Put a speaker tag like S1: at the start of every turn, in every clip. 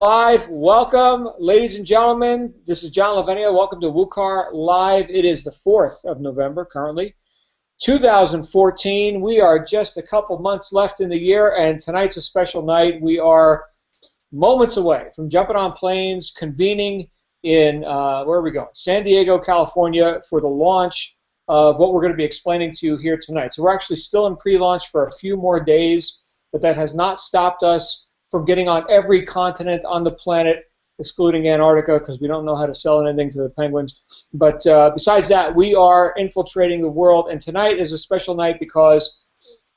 S1: Live. Welcome, ladies and gentlemen. This is John Lavinia. Welcome to Wukar Live. It is the 4th of November currently, 2014. We are just a couple months left in the year, and tonight's a special night. We are moments away from jumping on planes, convening in, where are we going? San Diego, California, for the launch of what we're going to be explaining to you here tonight. So we're actually still in pre-launch for a few more days, but that has not stopped us from getting on every continent on the planet, excluding Antarctica, because we don't know how to sell anything to the penguins. But besides that, we are infiltrating the world, and tonight is a special night because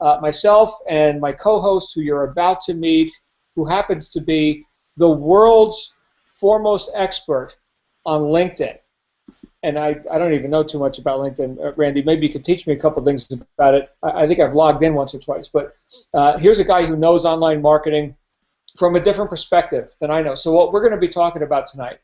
S1: myself and my co-host, who you're about to meet, who happens to be the world's foremost expert on LinkedIn. And I don't even know too much about LinkedIn, Randy. Maybe you could teach me a couple things about it. I think I've logged in once or twice. But here's a guy who knows online marketing from a different perspective than I know. So what we're going to be talking about tonight,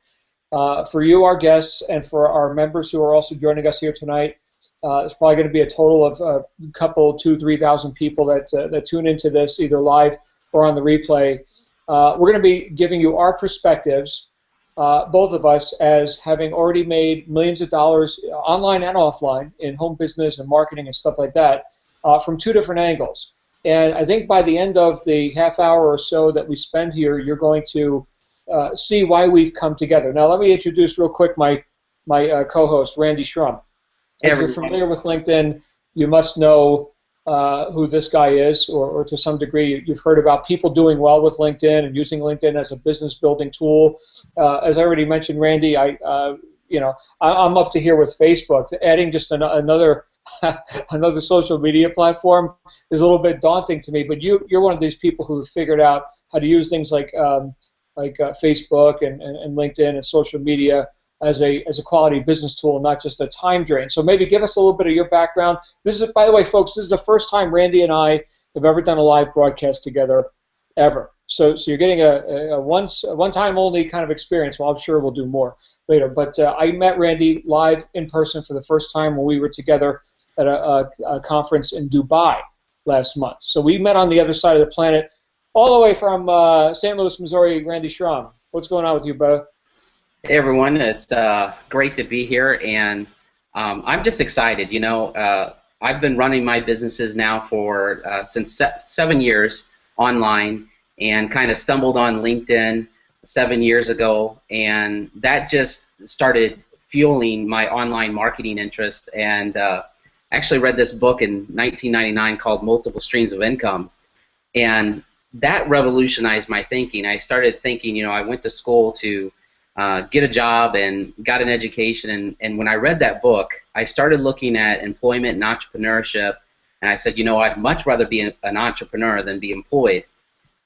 S1: for you, our guests, and for our members who are also joining us here tonight, it's probably going to be a total of a couple, 2,000 to 3,000 people that tune into this either live or on the replay. We're going to be giving you our perspectives, both of us, as having already made millions of dollars online and offline in home business and marketing and stuff like that, from two different angles. And I think by the end of the half hour or so that we spend here, you're going to see why we've come together. Now, let me introduce real quick my co-host, Randy Shrum. If you're familiar with LinkedIn, you must know who this guy is, or to some degree, you've heard about people doing well with LinkedIn and using LinkedIn as a business-building tool. As I already mentioned, Randy, I'm up to here with Facebook. Adding just another another social media platform is a little bit daunting to me, but you're one of these people who figured out how to use things like Facebook and LinkedIn and social media as a quality business tool, not just a time drain. So maybe give us a little bit of your background. This is, by the way, folks, this is the first time Randy and I have ever done a live broadcast together, ever. So you're getting a one-time only kind of experience. Well, I'm sure we'll do more later. But I met Randy live in person for the first time when we were together at a conference in Dubai last month. So we met on the other side of the planet, all the way from St. Louis, Missouri. Randy Shrum, what's going on with you, brother?
S2: Hey, everyone. It's great to be here, and I'm just excited. You know, I've been running my businesses now for since 7 years online, and kind of stumbled on LinkedIn 7 years ago, and that just started fueling my online marketing interest. And actually read this book in 1999 called Multiple Streams of Income, and that revolutionized my thinking. I started thinking, you know, I went to school to get a job and got an education, and when I read that book, I started looking at employment and entrepreneurship, and I said, you know, I'd much rather be an entrepreneur than be employed.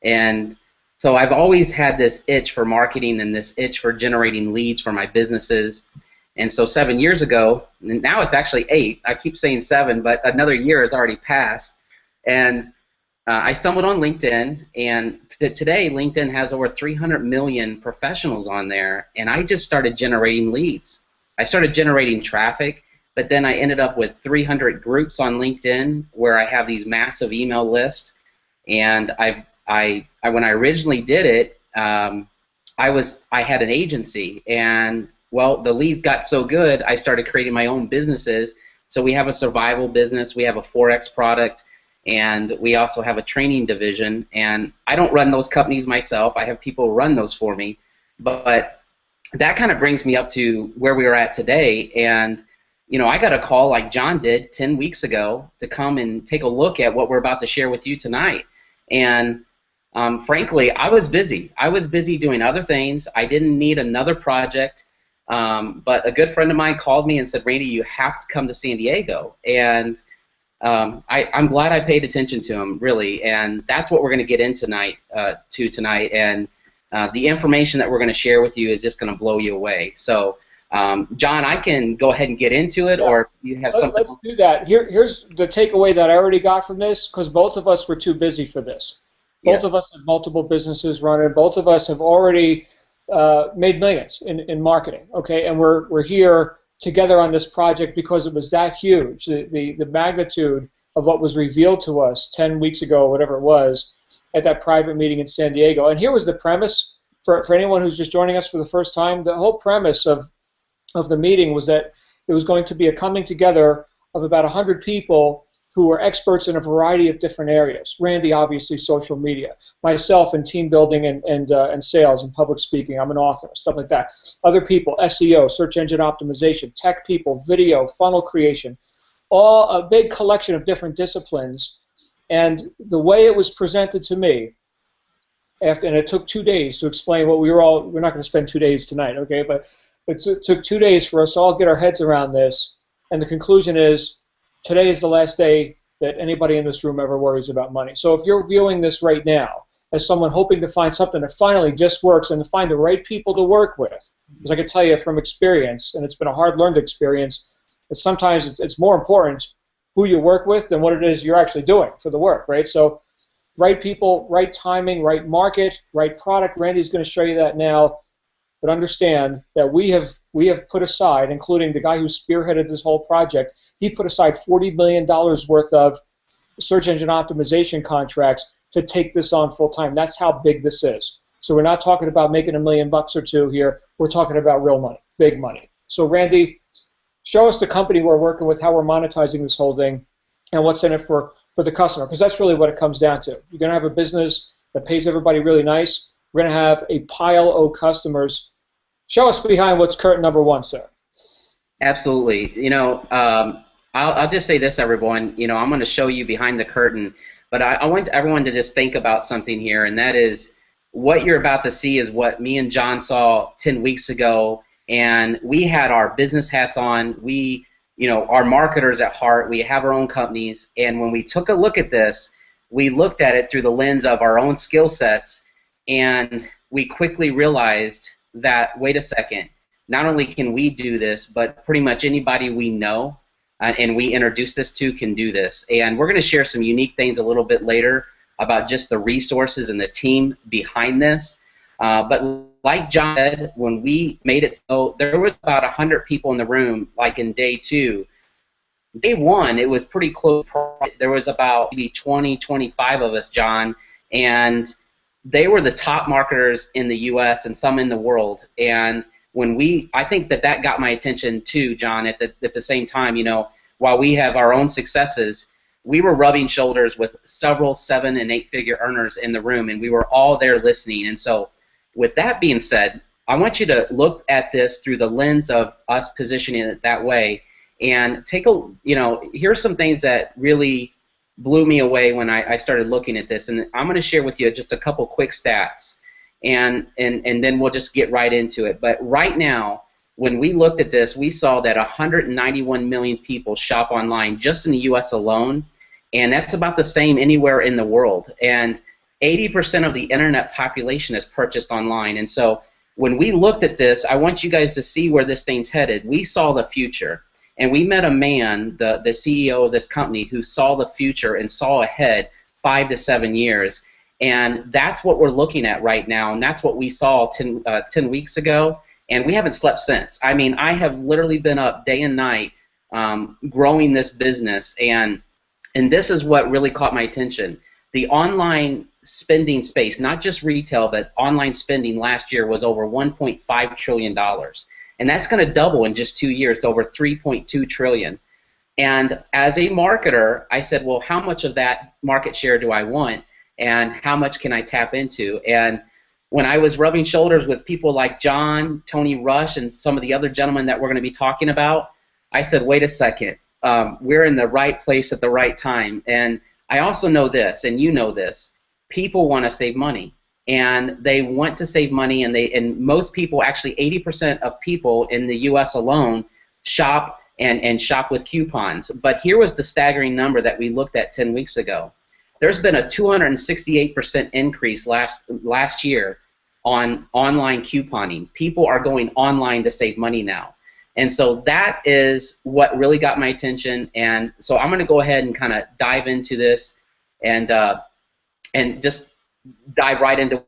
S2: And so I've always had this itch for marketing and this itch for generating leads for my businesses. And so 7 years ago, and now it's actually 8, I keep saying 7, but another year has already passed, and I stumbled on LinkedIn, and today LinkedIn has over 300 million professionals on there, and I just started generating leads. I started generating traffic, but then I ended up with 300 groups on LinkedIn where I have these massive email lists, and when I originally did it, I had an agency, and well, the leads got so good, I started creating my own businesses. So we have a survival business, we have a Forex product, and we also have a training division. And I don't run those companies myself. I have people run those for me. But that kind of brings me up to where we are at today. And, you know, I got a call like John did 10 weeks ago to come and take a look at what we're about to share with you tonight. And frankly, I was busy. I was busy doing other things. I didn't need another project. But a good friend of mine called me and said, Randy, you have to come to San Diego. And I'm glad I paid attention to him, really. And that's what we're going to get into tonight. And the information that we're going to share with you is just going to blow you away. So, John, I can go ahead and get into it, or you have something.
S1: Let's do that. Here's the takeaway that I already got from this, because both of us were too busy for this. Both of us have multiple businesses running. Both of us have already made millions in marketing, okay, and we're here together on this project because it was that huge. The magnitude of what was revealed to us 10 weeks ago, whatever it was, at that private meeting in San Diego. And here was the premise for anyone who's just joining us for the first time, the whole premise of the meeting was that it was going to be a coming together of about 100 people who were experts in a variety of different areas. Randy, obviously, social media. Myself in team building and sales and public speaking. I'm an author, stuff like that. Other people, SEO, search engine optimization, tech people, video, funnel creation, all a big collection of different disciplines. And the way it was presented to me, and it took 2 days to explain what we're not going to spend 2 days tonight, okay? But it took 2 days for us to all get our heads around this. And the conclusion is, today is the last day that anybody in this room ever worries about money. So if you're viewing this right now as someone hoping to find something that finally just works and to find the right people to work with, because I can tell you from experience, and it's been a hard-learned experience, that sometimes it's more important who you work with than what it is you're actually doing for the work, right? So right people, right timing, right market, right product. Randy's going to show you that now. But understand that we have put aside, including the guy who spearheaded this whole project, he put aside $40 million worth of search engine optimization contracts to take this on full time. That's how big this is. So we're not talking about making $1 million or two here. We're talking about real money, big money. So Randy, show us the company we're working with, how we're monetizing this whole thing, and what's in it for the customer, because that's really what it comes down to. You're going to have a business that pays everybody really nice. We're going to have a pile of customers. Show us behind what's curtain number one, sir.
S2: Absolutely. I'll just say this, everyone. I'm going to show you behind the curtain, but I want everyone to just think about something here, and that is what you're about to see is what me and John saw 10 weeks ago, and we had our business hats on. We, are marketers at heart. We have our own companies, and when we took a look at this, we looked at it through the lens of our own skill sets, and we quickly realized that, wait a second, not only can we do this, but pretty much anybody we know and we introduce this to can do this. And we're going to share some unique things a little bit later about just the resources and the team behind this. But like John said, when we made it, so there was about 100 people in the room, like in day 2. Day 1, it was pretty close. There was about maybe 20, 25 of us, John, and they were the top marketers in the U.S. and some in the world. And I think that got my attention too, John. At the same time, while we have our own successes, we were rubbing shoulders with several 7- and 8-figure earners in the room, and we were all there listening. And so, with that being said, I want you to look at this through the lens of us positioning it that way, and here's some things that really blew me away when I started looking at this, and I'm going to share with you just a couple quick stats, and then we'll just get right into it. But right now, when we looked at this, we saw that 191 million people shop online just in the U.S. alone, and that's about the same anywhere in the world. And 80% of the internet population is purchased online. And so when we looked at this, I want you guys to see where this thing's headed. We saw the future. And we met a man, the CEO of this company, who saw the future and saw ahead 5 to 7 years. And that's what we're looking at right now, and that's what we saw 10 weeks ago, and we haven't slept since. I mean, I have literally been up day and night growing this business, and this is what really caught my attention. The online spending space, not just retail, but online spending last year was over $1.5 trillion. And that's going to double in just 2 years to over $3.2 trillion. And as a marketer, I said, well, how much of that market share do I want, and how much can I tap into? And when I was rubbing shoulders with people like John, Tony Rush, and some of the other gentlemen that we're going to be talking about, I said, wait a second, we're in the right place at the right time. And I also know this, and you know this, people want to save money. And they want to save money, and most people, actually 80% of people in the U.S. alone, shop and shop with coupons. But here was the staggering number that we looked at 10 weeks ago. There's been a 268% increase last year on online couponing. People are going online to save money now. And so that is what really got my attention. And so I'm going to go ahead and kind of dive into this and just dive right into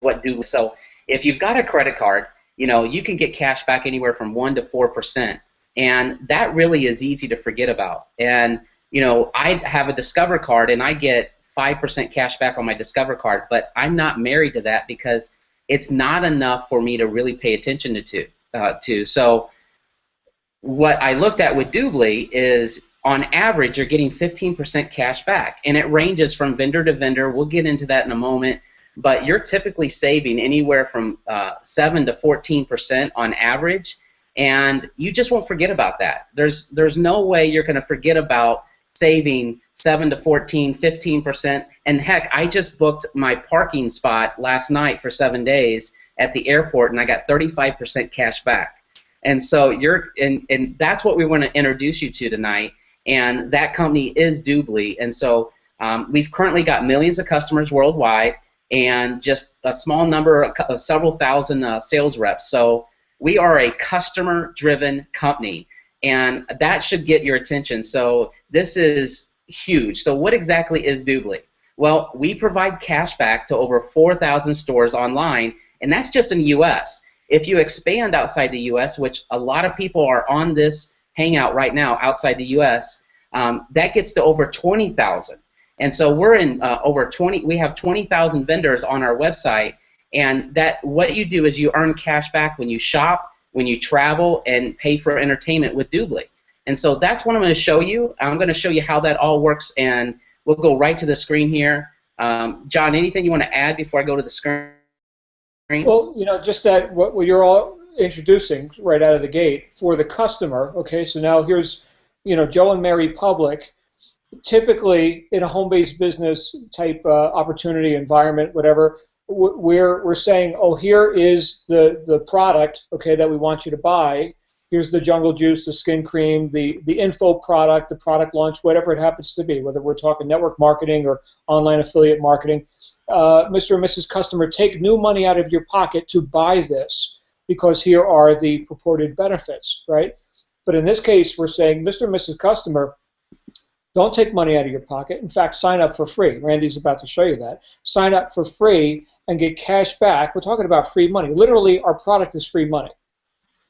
S2: what do. So if you've got a credit card, you can get cash back anywhere from 1% to 4%, and that really is easy to forget about. And I have a Discover card, and I get 5% cash back on my Discover card, but I'm not married to that because it's not enough for me to really pay attention to. So what I looked at with Doobly is, on average, you're getting 15% cash back, and it ranges from vendor to vendor. We'll get into that in a moment, but you're typically saving anywhere from 7 to 14% on average, and you just won't forget about that. There's no way you're going to forget about saving 7 to 14, 15%, and heck, I just booked my parking spot last night for 7 days at the airport, and I got 35% cash back. And so and that's what we want to introduce you to tonight. And that company is Doobly. And so we've currently got millions of customers worldwide and just a small number, several thousand sales reps. So we are a customer-driven company, and that should get your attention. So this is huge. So what exactly is Doobly? Well, we provide cash back to over 4,000 stores online, and that's just in the U.S. If you expand outside the U.S., which a lot of people are on this Hangout right now outside the U.S., that gets to over 20,000. And so we're in we have 20,000 vendors on our website, and what you do is you earn cash back when you shop, when you travel, and pay for entertainment with Doobly. And so that's what I'm going to show you. I'm going to show you how that all works, and we'll go right to the screen here. John, anything you want to add before I go to the screen?
S1: Well, just that what you're all introducing right out of the gate for the customer. Okay, so now here's, Joe and Mary Public. Typically, in a home-based business type opportunity environment, whatever, we're saying, oh, here is the product, okay, that we want you to buy. Here's the Jungle Juice, the skin cream, the info product, the product launch, whatever it happens to be, whether we're talking network marketing or online affiliate marketing. Mr. and Mrs. Customer, take new money out of your pocket to buy this, because here are the purported benefits, right? But in this case, we're saying, Mr. and Mrs. Customer, don't take money out of your pocket. In fact, sign up for free. Randy's about to show you that. Sign up for free and get cash back. We're talking about free money. Literally, our product is free money.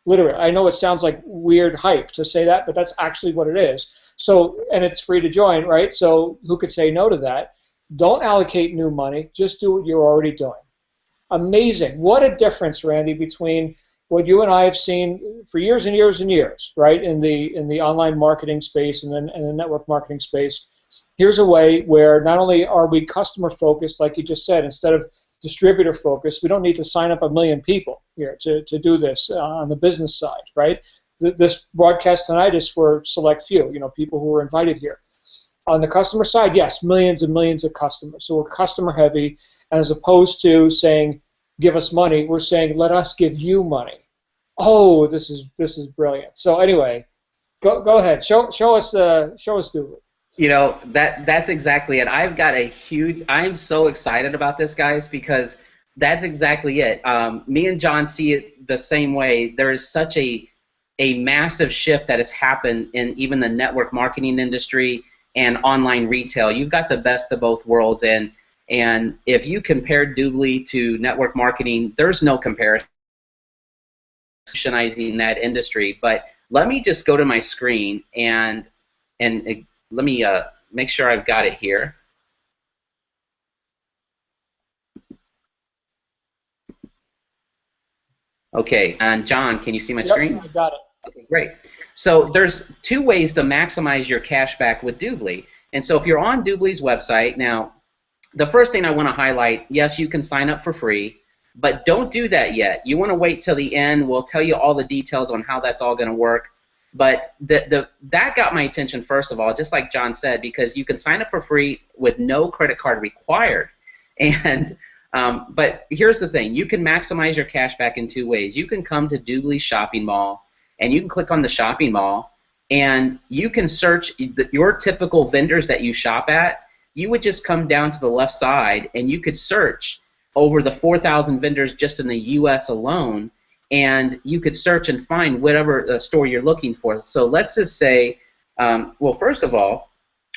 S1: Literally. I know it sounds like weird hype to say that, but that's actually what it is. So, and it's free to join, right? So who could say no to that? Don't allocate new money. Just do what you're already doing. Amazing. What a difference, Randy, between what you and I have seen for years and years and years, right, in the online marketing space and then in the network marketing space. Here's a way where not only are we customer focused, like you just said, instead of distributor focused, we don't need to sign up 1 million people here to do this on the business side, right? This broadcast tonight is for select few, people who are invited here. On the customer side, yes, millions and millions of customers. So we're customer heavy, as opposed to saying, give us money, we're saying, let us give you money. Oh, this is brilliant. So anyway, go ahead. Show us Doobly.
S2: That's exactly it. I'm so excited about this, guys, because that's exactly it. Me and John see it the same way. There is such a massive shift that has happened in even the network marketing industry and online retail. You've got the best of both worlds, and if you compare Doobly to network marketing, there's no comparison in that industry. But let me just go to my screen and let me make sure I've got it here. Okay, and John, can you see my screen?
S1: I got it.
S2: Okay, great. So there's 2 ways to maximize your cash back with Doobly. And so if you're on Doobly's website, now the first thing I want to highlight, yes, you can sign up for free, but don't do that yet. You want to wait till the end. We'll tell you all the details on how that's all going to work. But that got my attention, first of all, just like John said, because you can sign up for free with no credit card required. And but here's the thing. You can maximize your cash back in 2 ways. You can come to Doobly's shopping mall, and you can click on the shopping mall, and you can search your typical vendors that you shop at. You would just come down to the left side, and you could search over the 4,000 vendors just in the U.S. alone, and you could search and find whatever store you're looking for. So let's just say, well, first of all,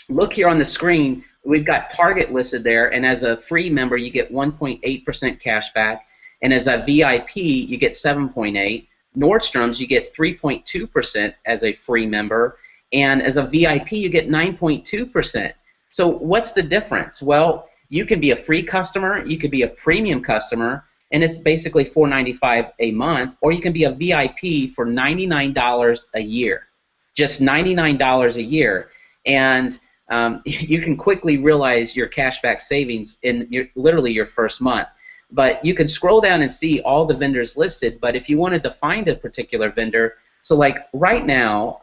S2: look here on the screen. We've got Target listed there, and as a free member, you get 1.8% cash back, and as a VIP, you get 7.8%. Nordstrom's, you get 3.2% as a free member, and as a VIP, you get 9.2%. So what's the difference? Well, you can be a free customer, you could be a premium customer, and it's basically $4.95 a month, or you can be a VIP for $99 a year, just $99 a year, and you can quickly realize your cashback savings in literally your first month. But you can scroll down and see all the vendors listed, but if you wanted to find a particular vendor, so like right now,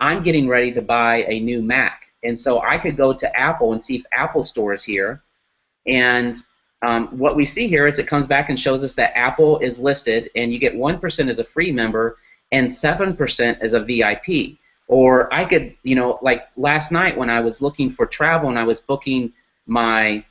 S2: I'm getting ready to buy a new Mac, and so I could go to Apple and see if Apple Store is here, and what we see here is it comes back and shows us that Apple is listed, and you get 1% as a free member and 7% as a VIP. Or I could, like last night when I was looking for travel and I was booking my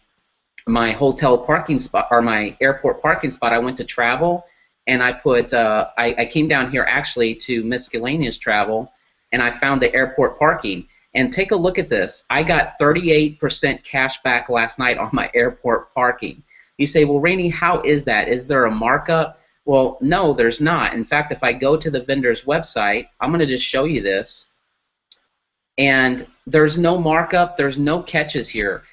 S2: hotel parking spot or my airport parking spot, I went to travel and I put, I came down here actually to miscellaneous travel, and I found the airport parking. And take a look at this. I got 38% cash back last night on my airport parking. You say, well, Rainey, how is that? Is there a markup? Well, no, there's not. In fact, if I go to the vendor's website, I'm going to just show you this. And there's no markup. There's no catches here.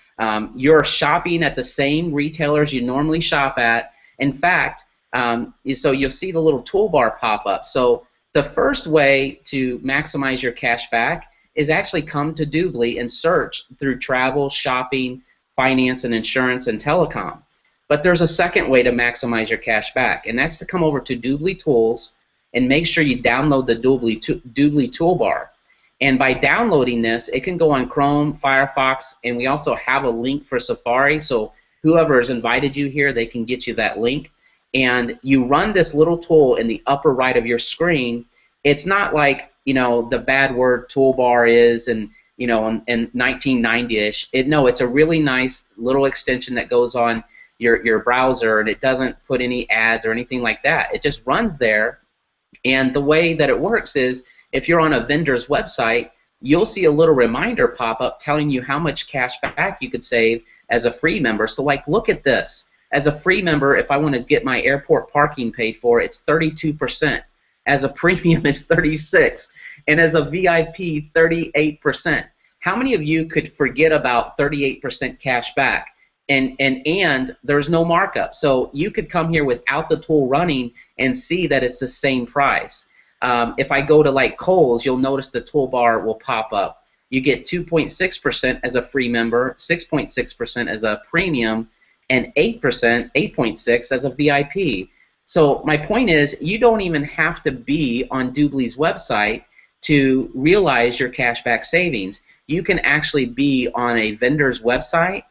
S2: You're shopping at the same retailers you normally shop at. In fact, so you'll see the little toolbar pop up. So the first way to maximize your cash back is actually come to Doobly and search through travel, shopping, finance, and insurance, and telecom. But there's a second way to maximize your cash back, and that's to come over to Doobly Tools and make sure you download the Doobly toolbar. And by downloading this, it can go on Chrome, Firefox, and we also have a link for Safari, so whoever has invited you here, they can get you that link. And you run this little tool in the upper right of your screen. It's not like the bad word toolbar is in 1990-ish. No, it's a really nice little extension that goes on your browser, and it doesn't put any ads or anything like that. It just runs there, and the way that it works is if you're on a vendor's website, you'll see a little reminder pop up telling you how much cash back you could save as a free member. So like, look at this. As a free member, if I want to get my airport parking paid for, it's 32%. As a premium, it's 36%. And as a VIP, 38%. How many of you could forget about 38% cash back? And there's no markup. So you could come here without the tool running and see that it's the same price. If I go to like Kohl's, you'll notice the toolbar will pop up. You get 2.6% as a free member, 6.6% as a premium, and 8.6% as a VIP. So my point is, you don't even have to be on Doobly's website to realize your cashback savings. You can actually be on a vendor's website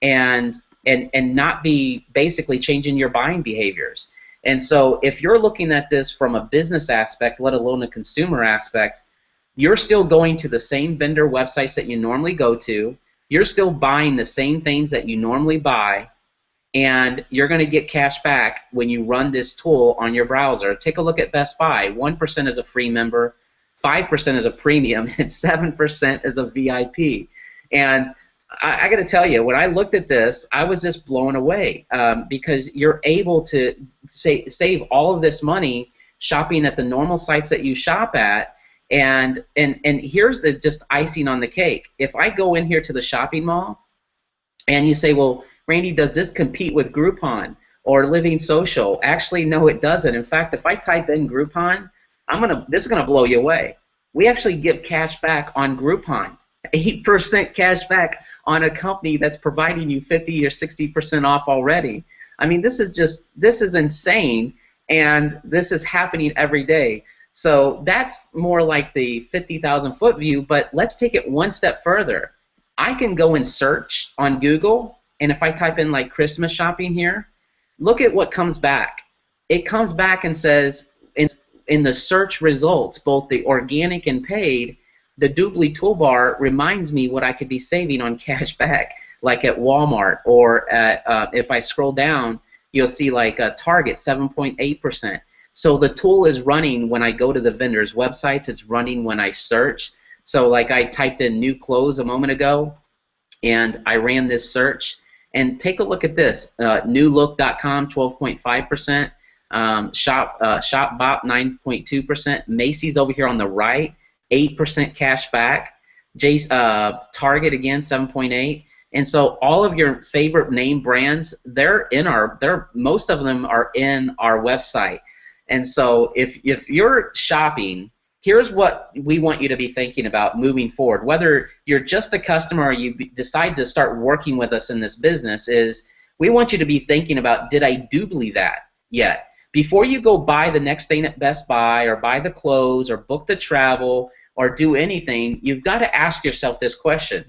S2: and not be basically changing your buying behaviors. And so if you're looking at this from a business aspect, let alone a consumer aspect, you're still going to the same vendor websites that you normally go to. You're still buying the same things that you normally buy, and you're going to get cash back when you run this tool on your browser. Take a look at Best Buy. 1% is a free member, 5% is a premium, and 7% is a VIP. And I got to tell you, when I looked at this, I was just blown away because you're able to save all of this money shopping at the normal sites that you shop at. And here's the just icing on the cake. If I go in here to the shopping mall and you say, well, Randy, does this compete with Groupon or Living Social? Actually, no, it doesn't. In fact, if I type in Groupon, this is gonna blow you away. We actually give cash back on Groupon, 8% cash back on a company that's providing you 50 or 60% off already. I mean, this is insane, and this is happening every day. So that's more like the 50,000 foot view, but let's take it one step further. I can go and search on Google, and if I type in like Christmas shopping here, look at what comes back. It comes back and says in the search results, both the organic and paid, the Doobly toolbar reminds me what I could be saving on cash back, like at Walmart, or at, if I scroll down, you'll see like Target, 7.8%. So the tool is running when I go to the vendor's websites. It's running when I search. So like I typed in new clothes a moment ago, and I ran this search. And take a look at this. Newlook.com, 12.5%. ShopBop, 9.2%. Macy's over here on the right, 8% cash back. Target again, 7.8. And so all of your favorite name brands, most of them are in our website. And so if you're shopping, here's what we want you to be thinking about moving forward. Whether you're just a customer or you decide to start working with us in this business, is we want you to be thinking about, did I doobly that yet? Before you go buy the next thing at Best Buy or buy the clothes or book the travel or do anything, you've got to ask yourself this question: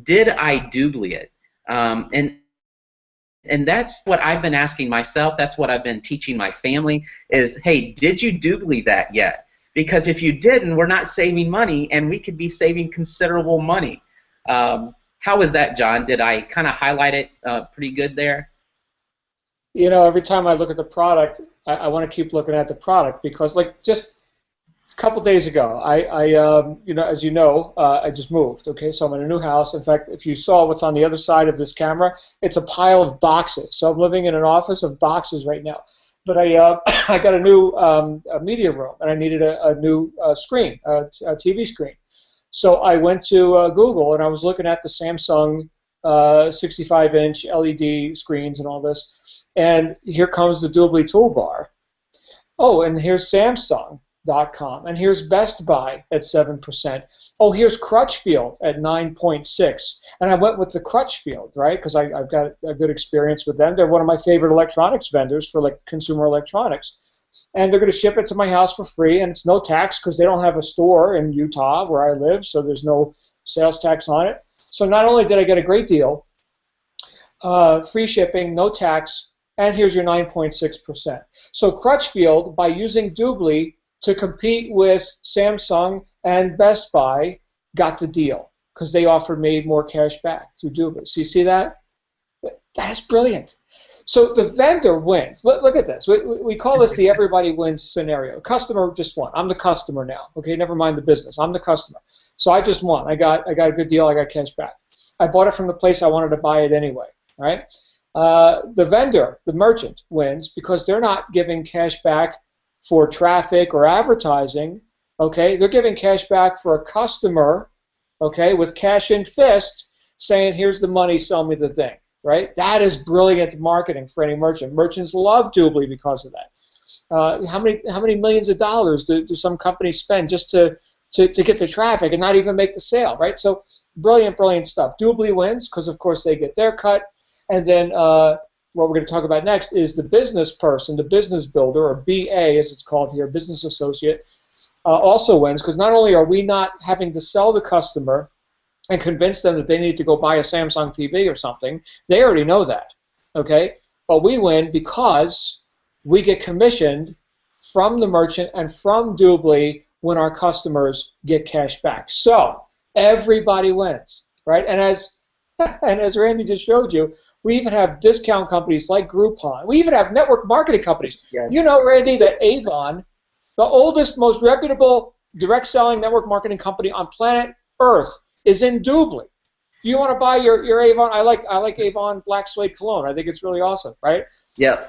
S2: did I doobly it? And that's what I've been asking myself. That's what I've been teaching my family is, hey, did you doobly that yet? Because if you didn't, we're not saving money, and we could be saving considerable money. How is that, John? Did I kind of highlight it pretty good there?
S1: You know, every time I look at the product, I want to keep looking at the product, because, like, just a couple days ago, you know, as you know, I just moved. Okay, so I'm in a new house. In fact, if you saw what's on the other side of this camera, it's a pile of boxes. So I'm living in an office of boxes right now. But I got a new media room, and I needed a new screen, a TV screen. So I went to Google, and I was looking at the Samsung 65-inch LED screens and all this. And here comes the Doobly Toolbar. Oh, and here's Samsung.com, and here's Best Buy at 7%. Oh, here's Crutchfield at 9.6. And I went with the Crutchfield, right, because I've got a good experience with them. They're one of my favorite electronics vendors for, like, consumer electronics. And they're going to ship it to my house for free, and it's no tax because they don't have a store in Utah where I live, so there's no sales tax on it. So not only did I get a great deal, free shipping, no tax, and here's your 9.6%. So Crutchfield, by using Doobly to compete with Samsung and Best Buy, got the deal because they offered me more cash back through Doobly. So you see that? That is brilliant. So the vendor wins. Look at this. We call this the everybody wins scenario. Customer just won. I'm the customer now. Okay, never mind the business. I'm the customer. So I just won. I got a good deal. I got cash back. I bought it from the place I wanted to buy it anyway. Right? The vendor, the merchant, wins because they're not giving cash back for traffic or advertising. Okay, they're giving cash back for a customer. Okay, with cash in fist, saying, "Here's the money. Sell me the thing." Right? That is brilliant marketing for any merchant. Merchants love Doobly because of that. How many millions of dollars do some companies spend just to get the traffic and not even make the sale? Right? So brilliant stuff. Doobly wins because, of course, they get their cut. And then what we're going to talk about next is the business person, the business builder, or BA as it's called here, business associate, also wins because not only are we not having to sell the customer and convince them that they need to go buy a Samsung TV or something, they already know that, okay? But we win because we get commissioned from the merchant and from Doobly when our customers get cash back. So everybody wins, right? And as Randy just showed you, we even have discount companies like Groupon. We even have network marketing companies. Yes. You know, Randy, that Avon, the oldest, most reputable direct selling network marketing company on planet Earth, is in Doobly. Do you want to buy your Avon? I like Avon Black Suede Cologne. I think it's really awesome, right?
S2: Yeah.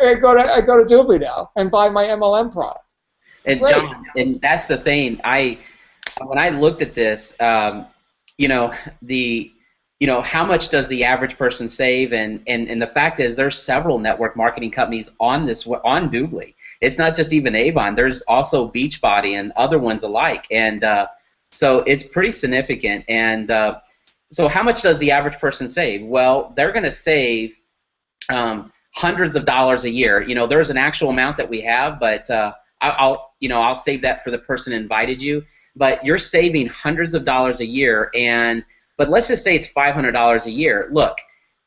S1: I go to Doobly now and buy my MLM product.
S2: And great. John, and that's the thing. When I looked at this, you know, how much does the average person save? And the fact is, there's several network marketing companies on Doobly. It's not just even Avon. There's also Beachbody and other ones alike. And so it's pretty significant. And so how much does the average person save? Well, they're going to save hundreds of dollars a year. You know, there's an actual amount that we have, but I'll save that for the person who invited you. But you're saving hundreds of dollars a year, but let's just say it's $500 a year. Look,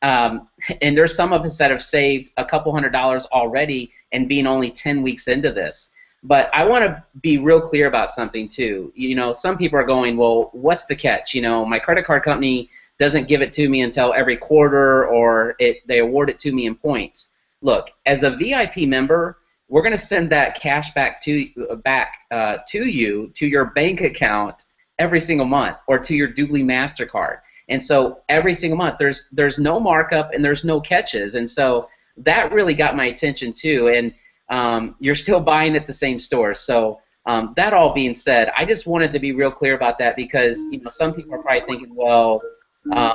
S2: and there's some of us that have saved a couple $100 already and being only 10 weeks into this. But I want to be real clear about something too. You know, some people are going, well, what's the catch? You know, my credit card company doesn't give it to me until every quarter, or they award it to me in points. Look, as a VIP member, we're going to send that cash back to you to your bank account every single month, or to your Doobly MasterCard. And so every single month, there's no markup and there's no catches. And so that really got my attention too. And you're still buying at the same store. So that all being said, I just wanted to be real clear about that because, you know, some people are probably thinking, well, Um,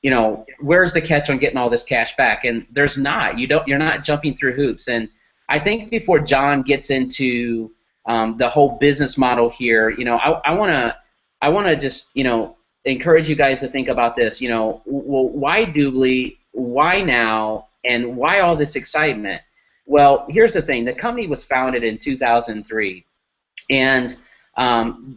S2: you know, where's the catch on getting all this cash back? And there's not. You're not jumping through hoops. And I think before John gets into the whole business model here, you know, I wanna just, you know, encourage you guys to think about this. You know, well, why Doobly? Why now? And why all this excitement? Well, here's the thing. The company was founded in 2003, and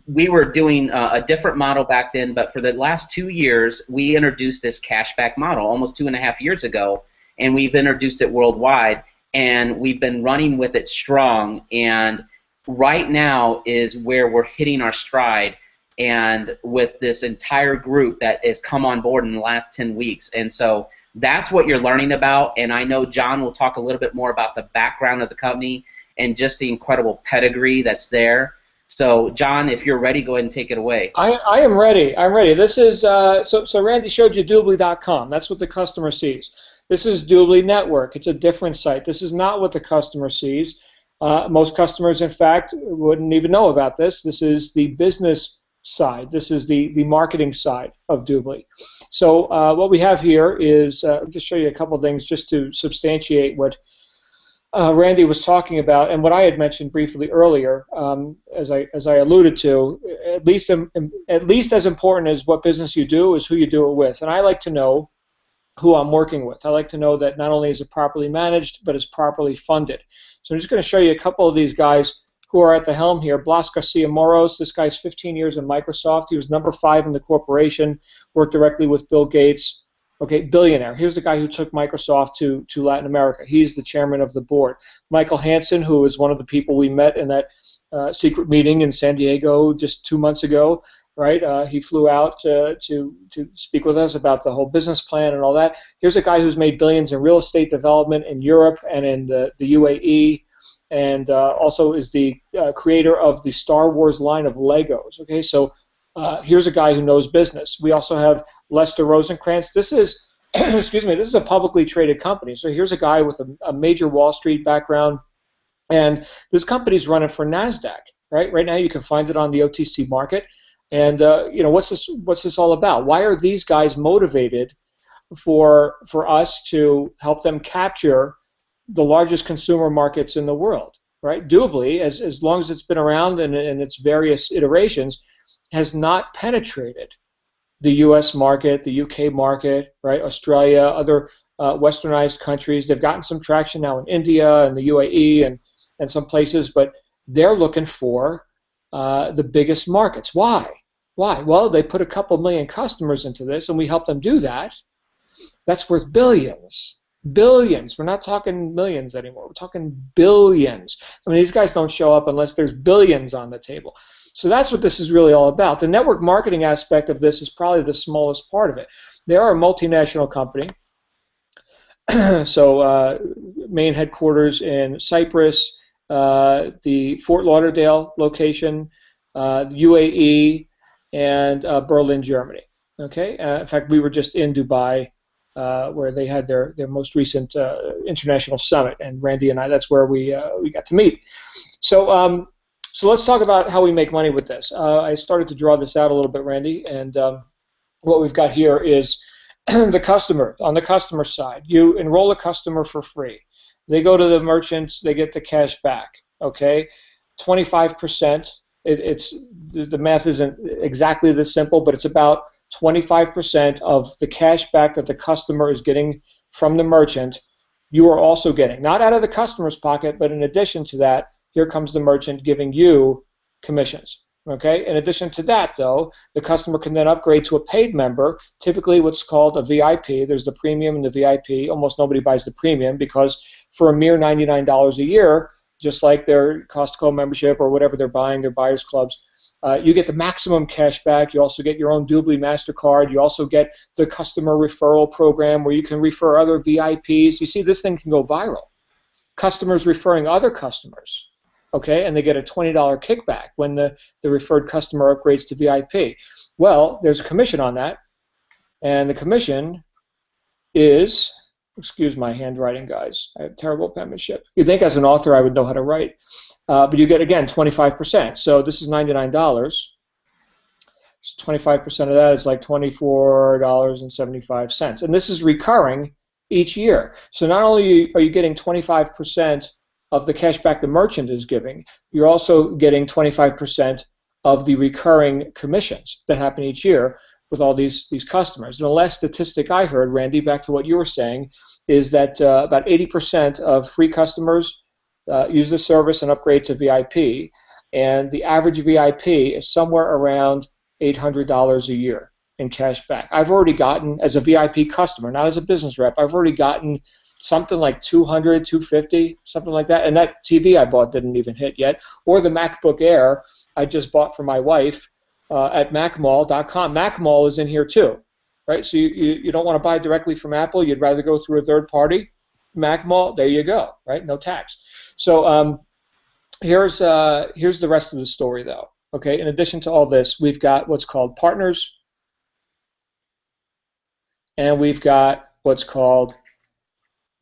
S2: we were doing a different model back then, but for the last 2 years, we introduced this cashback model almost 2.5 years ago, and we've introduced it worldwide, and we've been running with it strong, and right now is where we're hitting our stride, and with this entire group that has come on board in the last 10 weeks, and so that's what you're learning about, and I know John will talk a little bit more about the background of the company and just the incredible pedigree that's there. So, John, if you're ready, go ahead and take it away.
S1: I am ready. I'm ready. This is so Randy showed you Doobly.com. That's what the customer sees. This is Doobly Network. It's a different site. This is not what the customer sees. Most customers, in fact, wouldn't even know about this. This is the business side. This is the marketing side of Doobly. So what we have here is I'll just show you a couple things just to substantiate what Randy was talking about, and what I had mentioned briefly earlier, as I alluded to, at least as important as what business you do is who you do it with. And I like to know who I'm working with. I like to know that not only is it properly managed, but it's properly funded. So I'm just going to show you a couple of these guys who are at the helm here. Blas Garcia Moros, this guy's 15 years in Microsoft. He was number 5 in the corporation, worked directly with Bill Gates. Okay, billionaire. Here's the guy who took Microsoft to Latin America. He's the chairman of the board. Michael Hansen, who is one of the people we met in that secret meeting in San Diego just 2 months ago, right? He flew out to speak with us about the whole business plan and all that. Here's a guy who's made billions in real estate development in Europe and in the UAE, and also is the creator of the Star Wars line of Legos. Okay, so here's a guy who knows business. We also have Lester Rosenkrantz. This is, excuse me, this is a publicly traded company. So here's a guy with a major Wall Street background, and this company's running for NASDAQ. Right now you can find it on the OTC market. And you know, what's this all about? Why are these guys motivated for us to help them capture the largest consumer markets in the world? Right? Doobly, as long as it's been around in its various iterations, has not penetrated the U.S. market, the U.K. market, right? Australia, other westernized countries. They've gotten some traction now in India and the UAE and some places, but they're looking for the biggest markets. Why? Well, they put a couple million customers into this, and we help them do that. That's worth billions. Billions. We're not talking millions anymore. We're talking billions. I mean, these guys don't show up unless there's billions on the table. So that's what this is really all about. The network marketing aspect of this is probably the smallest part of it. They are a multinational company. So main headquarters in Cyprus, the Fort Lauderdale location, UAE, and Berlin, Germany. Okay. In fact, we were just in Dubai, where they had their most recent international summit, and Randy and I, that's where we got to meet. So so let's talk about how we make money with this. I started to draw this out a little bit, Randy, and what we've got here is the customer. On the customer side, you enroll a customer for free. They go to the merchants, they get the cash back. Okay, 25%. The math isn't exactly this simple, but it's about 25% of the cash back that the customer is getting from the merchant. You are also getting, not out of the customer's pocket, but in addition to that, here comes the merchant giving you commissions. Okay. In addition to that, though, the customer can then upgrade to a paid member, typically what's called a VIP. There's the premium and the VIP. Almost nobody buys the premium because for a mere $99 a year, just like their Costco membership or whatever they're buying, their buyers clubs, you get the maximum cash back. You also get your own Doobly MasterCard. You also get the customer referral program where you can refer other VIPs. You see, this thing can go viral. Customers referring other customers. Okay, and they get a $20 kickback when the referred customer upgrades to VIP. Well, there's a commission on that, and the commission is, excuse my handwriting, guys. I have terrible penmanship. You'd think as an author I would know how to write, but you get, again, 25%. So this is $99. So 25% of that is like $24.75. And this is recurring each year. So not only are you getting 25% of the cash back the merchant is giving, you're also getting 25% of the recurring commissions that happen each year with all these customers. And the last statistic I heard, Randy, back to what you were saying, is that about 80% of free customers use the service and upgrade to VIP, and the average VIP is somewhere around $800 a year in cash back. I've already gotten, as a VIP customer, not as a business rep, I've already gotten something like 200, 250, something like that. And that TV I bought didn't even hit yet. Or the MacBook Air I just bought for my wife at macmall.com. Macmall is in here too, right? So you don't want to buy directly from Apple. You'd rather go through a third party. Macmall, there you go, right? No tax. So here's the rest of the story, though. Okay, in addition to all this, we've got what's called partners, and we've got what's called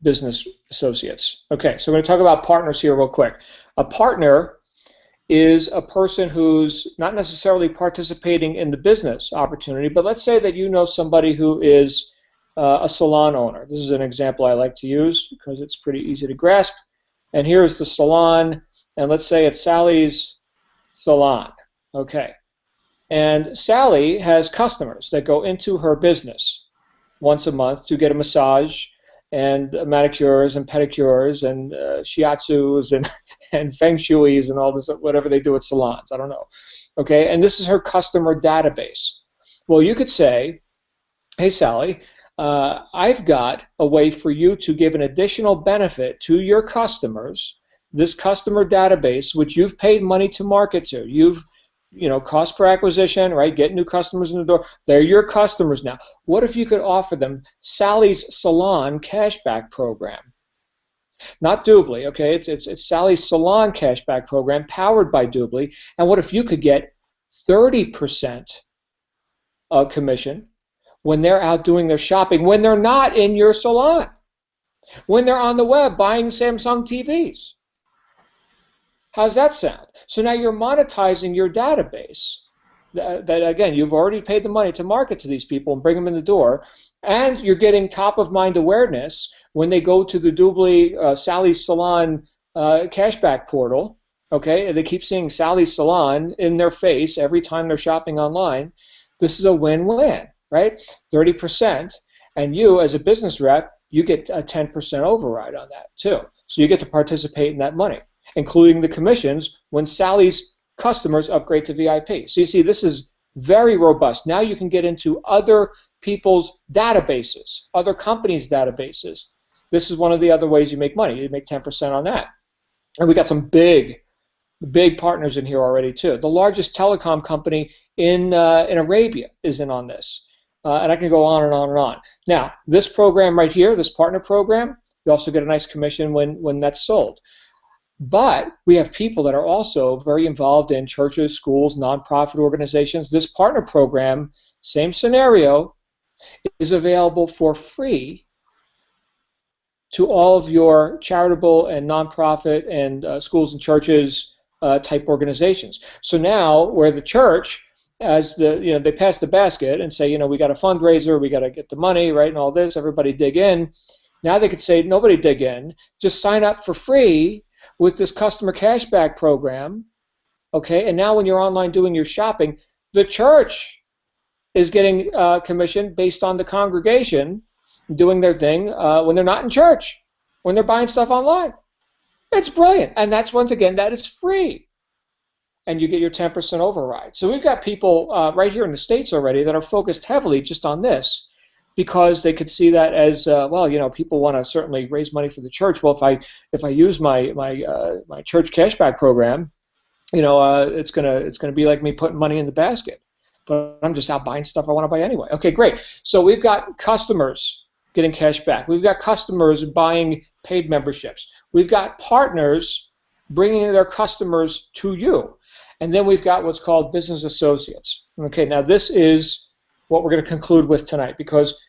S1: business associates. Okay, so we're going to talk about partners here real quick. A partner is a person who's not necessarily participating in the business opportunity, but let's say that you know somebody who is a salon owner. This is an example I like to use because it's pretty easy to grasp. And here's the salon, and let's say it's Sally's Salon. Okay. And Sally has customers that go into her business once a month to get a massage and manicures and pedicures and shiatsus and feng shuis and all this, whatever they do at salons. I don't know. Okay, and this is her customer database. Well, you could say, hey, Sally, I've got a way for you to give an additional benefit to your customers, this customer database, which you've paid money to market to. You've cost per acquisition, right? Get new customers in the door. They're your customers now. What if you could offer them Sally's Salon cashback program? Not Doobly, okay? It's Sally's Salon cashback program powered by Doobly. And what if you could get 30% of commission when they're out doing their shopping, when they're not in your salon, when they're on the web buying Samsung TVs? How's that sound? So now you're monetizing your database that again, you've already paid the money to market to these people and bring them in the door, and you're getting top-of-mind awareness when they go to the Doobly Sally's Salon cashback portal, okay? They keep seeing Sally's Salon in their face every time they're shopping online. This is a win-win, right? 30%, and you, as a business rep, you get a 10% override on that, too. So you get to participate in that money, including the commissions when Sally's customers upgrade to VIP. So you see, this is very robust. Now you can get into other people's databases, other companies' databases. This is one of the other ways you make money. You make 10% on that. And we got some big partners in here already, too. The largest telecom company in Arabia is in on this. And I can go on and on and on. Now, this program right here, this partner program, you also get a nice commission when that's sold. But we have people that are also very involved in churches, schools, nonprofit organizations. This partner program, same scenario, is available for free to all of your charitable and nonprofit and schools and churches type organizations. So now, where the church, as they pass the basket and say, we got a fundraiser, we got to get the money, right, and all this, everybody dig in. Now they could say, nobody dig in, just sign up for free with this customer cashback program, okay? And now when you're online doing your shopping, the church is getting commission based on the congregation doing their thing when they're not in church, when they're buying stuff online. It's brilliant. And that's, once again, that is free. And you get your 10% override. So we've got people right here in the States already that are focused heavily just on this, because they could see that as people want to certainly raise money for the church. Well, if I use my church cashback program, it's gonna be like me putting money in the basket. But I'm just out buying stuff I want to buy anyway. Okay, great. So we've got customers getting cash back. We've got customers buying paid memberships. We've got partners bringing their customers to you, and then we've got what's called business associates. Okay, now this is what we're going to conclude with tonight, because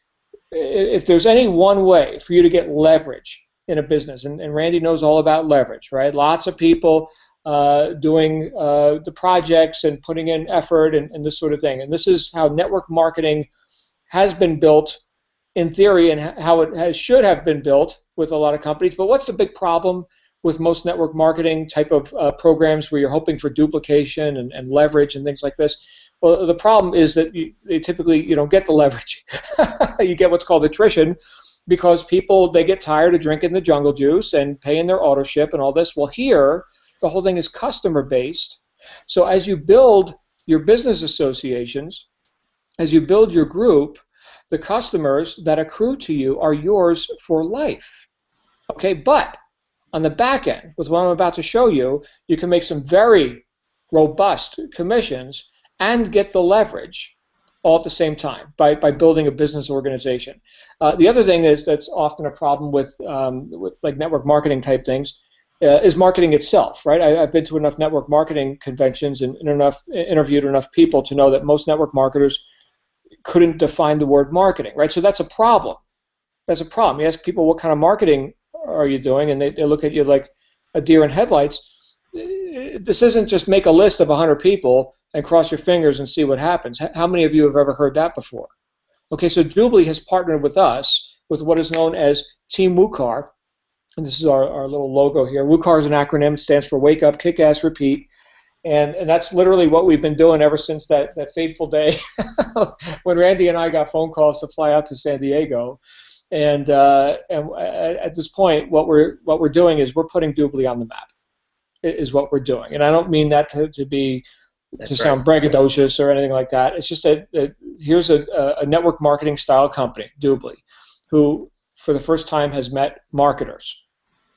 S1: if there's any one way for you to get leverage in a business, and Randy knows all about leverage, right? Lots of people doing the projects and putting in effort and this sort of thing. And this is how network marketing has been built in theory and how it should have been built with a lot of companies. But what's the big problem with most network marketing type of programs where you're hoping for duplication and leverage and things like this? Well, the problem is that you don't get the leverage. You get what's called attrition, because people, they get tired of drinking the jungle juice and paying their auto ship and all this. Well, here, the whole thing is customer based. So as you build your business associations, as you build your group, the customers that accrue to you are yours for life. Okay, but on the back end, with what I'm about to show you, you can make some very robust commissions and get the leverage all at the same time by building a business organization. The other thing is that's often a problem with like network marketing type things is marketing itself, right? I've been to enough network marketing conventions and interviewed enough people to know that most network marketers couldn't define the word marketing, right? So that's a problem. That's a problem. You ask people, what kind of marketing are you doing? And they look at you like a deer in headlights. This isn't just make a list of 100 people and cross your fingers and see what happens. How many of you have ever heard that before? Okay, so Doobly has partnered with us with what is known as Team Wukar, and this is our little logo here. Wukar is an acronym. It stands for Wake Up, Kick Ass, Repeat. And that's literally what we've been doing ever since that fateful day when Randy and I got phone calls to fly out to San Diego. And at this point, what we're doing is we're putting Doobly on the map, is what we're doing. And I don't mean that to sound braggadocious or anything like that. It's just that here's a network marketing style company, Doobly, who for the first time has met marketers,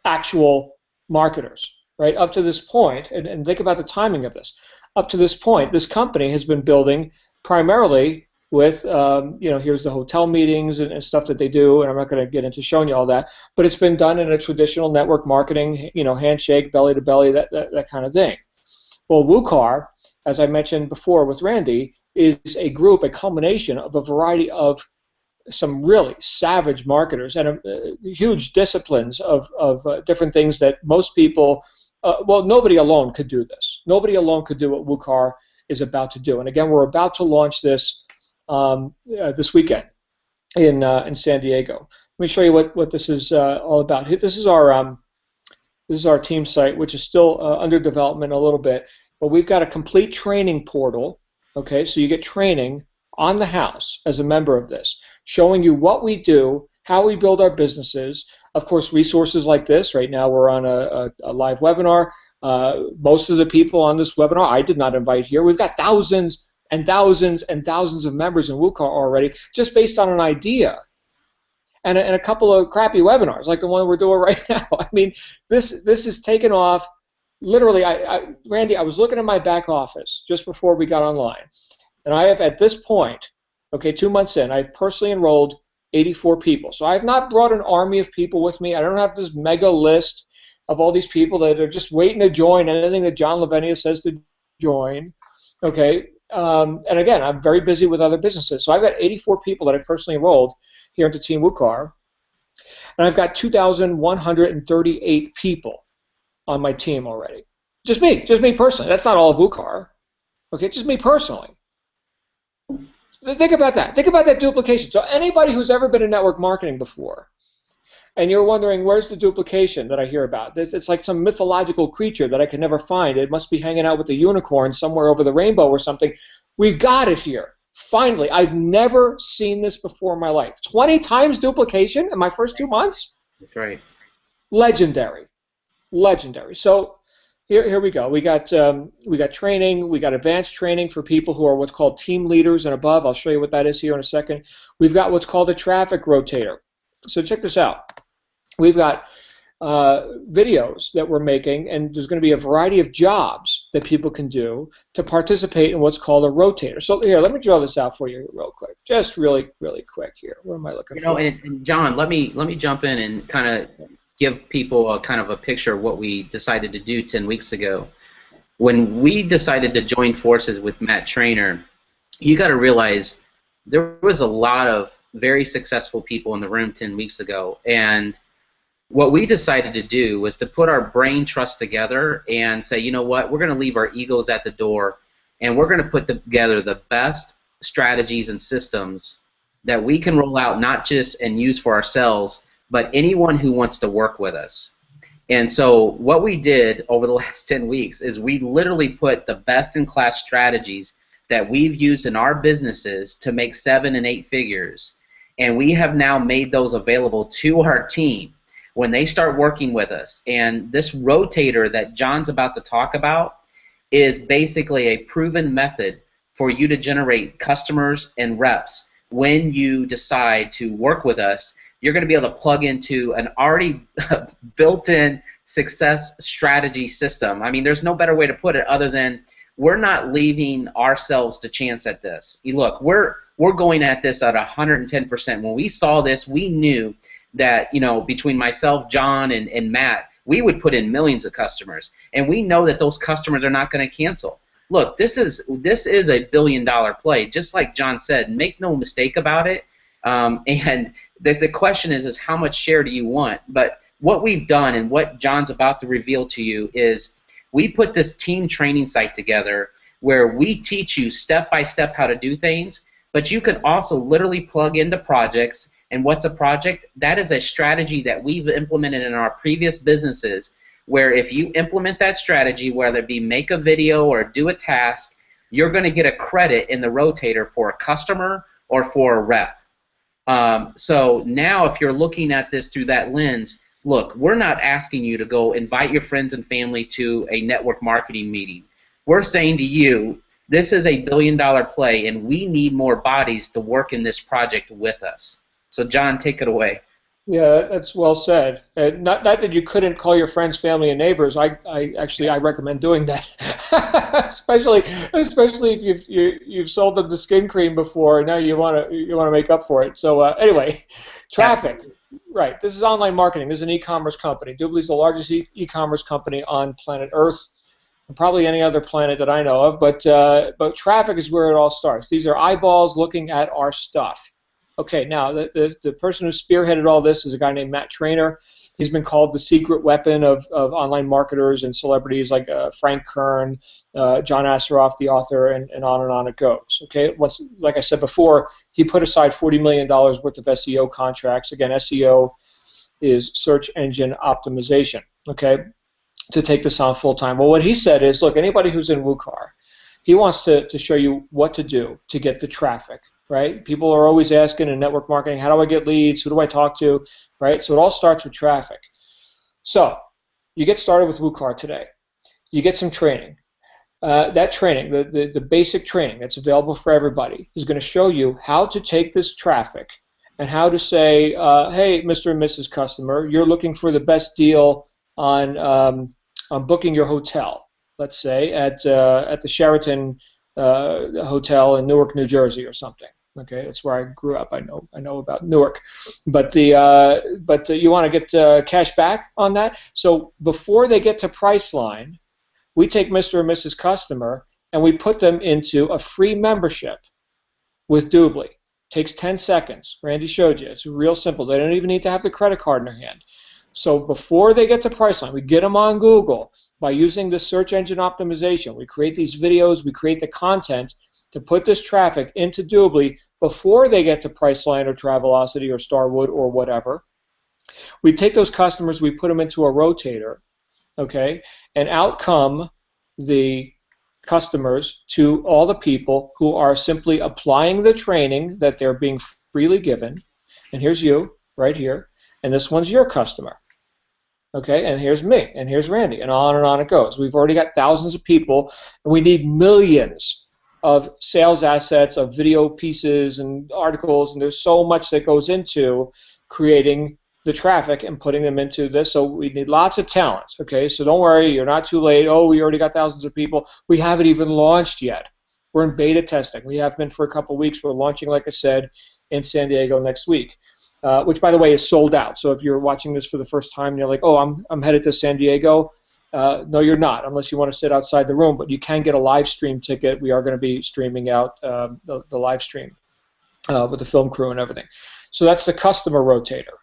S1: actual marketers. Right, up to this point, and think about the timing of this. Up to this point, this company has been building primarily with, here's the hotel meetings and stuff that they do, and I'm not going to get into showing you all that, but it's been done in a traditional network marketing, handshake, belly to belly, that kind of thing. Well, Wukar, as I mentioned before with Randy, is a group, a culmination of a variety of some really savage marketers and huge disciplines of different things that most people. Nobody alone could do this. Nobody alone could do what Wukar is about to do. And again, we're about to launch this this weekend in San Diego. Let me show you what this is all about. This is our team site, which is still under development a little bit, but we've got a complete training portal. Okay, so you get training on the house as a member of this, showing you what we do, how we build our businesses. Of course, resources like this. Right now we're on a live webinar. Most of the people on this webinar I did not invite here. We've got thousands and thousands and thousands of members in Wukar already, just based on an idea. And a couple of crappy webinars, like the one we're doing right now. I mean, this is taken off. Literally, Randy, I was looking at my back office just before we got online, and I have, at this point, okay, 2 months in, I've personally enrolled 84 people. So I have not brought an army of people with me. I don't have this mega list of all these people that are just waiting to join anything that John Lavenia says to join. Okay, and again, I'm very busy with other businesses. So I've got 84 people that I've personally enrolled here into Team Wukar, and I've got 2,138 people on my team already. Just me personally. That's not all of Wukar. Okay, just me personally. Think about that. Think about that duplication. So anybody who's ever been in network marketing before, and you're wondering, where's the duplication that I hear about? It's like some mythological creature that I can never find. It must be hanging out with the unicorn somewhere over the rainbow or something. We've got it here. Finally, I've never seen this before in my life. 20 times duplication in my first 2 months?
S2: That's right.
S1: Legendary. Legendary. So here we go. We got training. We got advanced training for people who are what's called team leaders and above. I'll show you what that is here in a second. We've got what's called a traffic rotator. So check this out. We've got videos that we're making, and there's going to be a variety of jobs that people can do to participate in what's called a rotator. So here, let me draw this out for you real quick. Just really, really quick here. What am I looking for?
S2: And John, let me jump in and kind of give people a kind of a picture of what we decided to do 10 weeks ago. When we decided to join forces with Matt Trainer, you got to realize there was a lot of very successful people in the room 10 weeks ago, and what we decided to do was to put our brain trust together and say, you know what, we're going to leave our egos at the door, and we're going to put together the best strategies and systems that we can roll out, not just and use for ourselves, but anyone who wants to work with us. And so what we did over the last 10 weeks is we literally put the best-in-class strategies that we've used in our businesses to make 7 and 8 figures, and we have now made those available to our team when they start working with us. And this rotator that John's about to talk about is basically a proven method for you to generate customers and reps. When you decide to work with us, you're going to be able to plug into an already built-in success strategy system. I mean, there's no better way to put it other than we're not leaving ourselves to chance at this. Look, we're going at this at 110%. When we saw this, we knew that, you know, between myself, John, and Matt, we would put in millions of customers, and we know that those customers are not going to cancel. Look, this is a billion-dollar play, just like John said. Make no mistake about it. And the question is how much share do you want? But what we've done and what John's about to reveal to you is we put this team training site together where we teach you step by step how to do things, but you can also literally plug into projects. And what's a project? That is a strategy that we've implemented in our previous businesses, where if you implement that strategy, whether it be make a video or do a task, you're going to get a credit in the rotator for a customer or for a rep. So now if you're looking at this through that lens, look, we're not asking you to go invite your friends and family to a network marketing meeting. We're saying to you, this is a billion-dollar play, and we need more bodies to work in this project with us. So, John, take it away.
S1: Yeah, that's well said. Not that you couldn't call your friends, family, and neighbors. I recommend doing that, especially if you've sold them the skin cream before, and now you want to make up for it. So anyway, traffic. Right. This is online marketing. This is an e-commerce company. Doobly's the largest e-commerce company on planet Earth, and probably any other planet that I know of. But traffic is where it all starts. These are eyeballs looking at our stuff. Okay, now the person who spearheaded all this is a guy named Matt Trainer. He's been called the secret weapon of online marketers and celebrities like Frank Kern, John Asseroff, the author, and on it goes. Okay, like I said before, he put aside $40 million worth of SEO contracts. Again, SEO is search engine optimization. Okay, to take this on full time. Well, what he said is, look, anybody who's in Wukar, he wants to show you what to do to get the traffic. Right? People are always asking in network marketing, how do I get leads? Who do I talk to? Right? So it all starts with traffic. So you get started with Wukar today. You get some training. That training, the basic training that's available for everybody, is going to show you how to take this traffic and how to say, hey, Mr. and Mrs. Customer, you're looking for the best deal on booking your hotel, let's say, at the Sheraton Hotel in Newark, New Jersey or something. Okay, that's where I grew up. I know about Newark, but you want to get cash back on that. So before they get to Priceline, we take Mr. and Mrs. Customer and we put them into a free membership with Doobly. Takes 10 seconds. Randy showed you. It's real simple. They don't even need to have the credit card in their hand. So before they get to Priceline, we get them on Google by using this search engine optimization. We create these videos, we create the content to put this traffic into Doobly before they get to Priceline or Travelocity or Starwood or whatever. We take those customers, we put them into a rotator, okay, and out come the customers to all the people who are simply applying the training that they're being freely given. And here's you right here. And this one's your customer, okay? And here's me, and here's Randy, and on it goes. We've already got thousands of people, and we need millions of sales assets, of video pieces and articles, and there's so much that goes into creating the traffic and putting them into this. So we need lots of talent, okay? So don't worry, you're not too late. Oh, we already got thousands of people. We haven't even launched yet. We're in beta testing. We have been for a couple of weeks. We're launching, like I said, in San Diego next week. Which, by the way, is sold out. So if you're watching this for the first time and you're like, oh, I'm headed to San Diego, no, you're not, unless you want to sit outside the room. But you can get a live stream ticket. We are going to be streaming out the live stream with the film crew and everything. So that's the customer rotator.